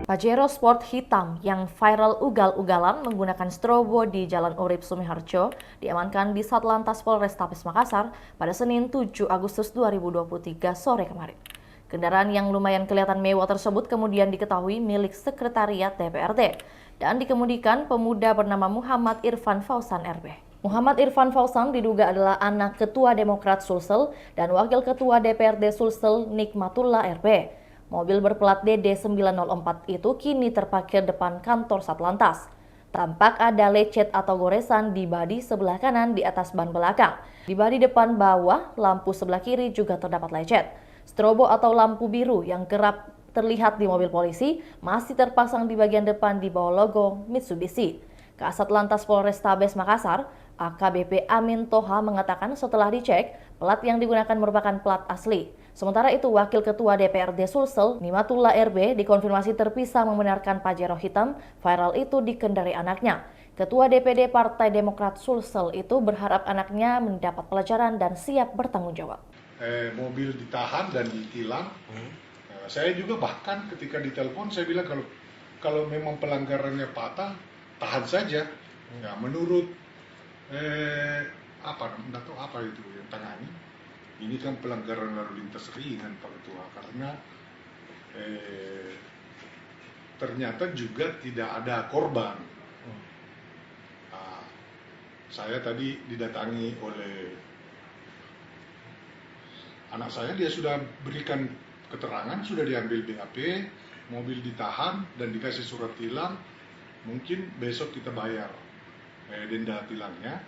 Pajero Sport hitam yang viral ugal-ugalan menggunakan strobo di Jalan Urip Sumiharjo diamankan di Satlantas Polrestabes Makassar pada Senin 7 Agustus 2023 sore kemarin. Kendaraan yang lumayan kelihatan mewah tersebut kemudian diketahui milik Sekretariat DPRD dan dikemudikan pemuda bernama Muhammad Irfan Fauzan RB. Muhammad Irfan Fauzan diduga adalah anak Ketua Demokrat Sulsel dan Wakil Ketua DPRD Sulsel Nikmatullah RB. Mobil berplat DD904 itu kini terparkir depan kantor Satlantas. Tampak ada lecet atau goresan di bodi sebelah kanan di atas ban belakang. Di bodi depan bawah, lampu sebelah kiri juga terdapat lecet. Strobo atau lampu biru yang kerap terlihat di mobil polisi masih terpasang di bagian depan di bawah logo Mitsubishi. Kasat Lantas Polrestabes Makassar, AKBP Amin Toha mengatakan setelah dicek, plat yang digunakan merupakan plat asli. Sementara itu, Wakil Ketua DPRD Sulsel, Nikmatullah RB, dikonfirmasi terpisah membenarkan Pajero hitam viral itu dikendarai anaknya. Ketua DPD Partai Demokrat Sulsel itu berharap anaknya mendapat pelajaran dan siap bertanggung jawab. Mobil ditahan dan ditilang. Saya juga bahkan ketika ditelepon saya bilang kalau memang pelanggarannya patah, tahan saja. Ya, menurut apa itu yang tangani? Ini kan pelanggaran lalu lintas ringan Pak Ketua, karena ternyata juga tidak ada korban. Saya tadi didatangi oleh anak saya, dia sudah berikan keterangan, sudah diambil BAP, mobil ditahan dan dikasih surat tilang. Mungkin besok kita bayar denda tilangnya.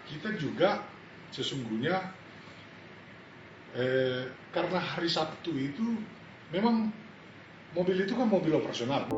Kita juga sesungguhnya karena hari Sabtu itu memang mobil itu kan mobil operasional.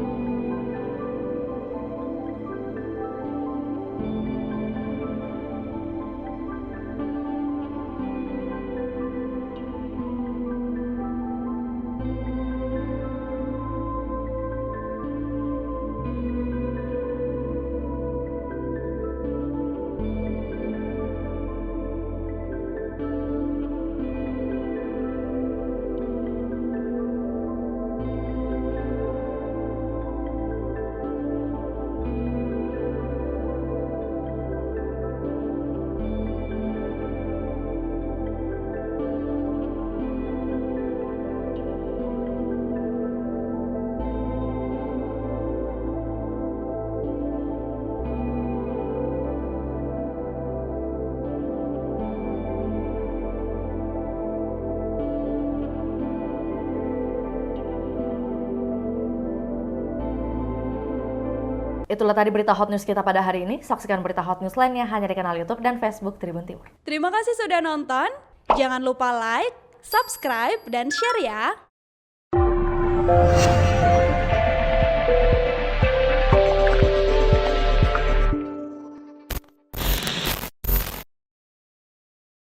Itulah tadi berita hot news kita pada hari ini. Saksikan berita hot news lainnya hanya di kanal YouTube dan Facebook Tribun Timur. Terima kasih sudah nonton. Jangan lupa like, subscribe, dan share ya.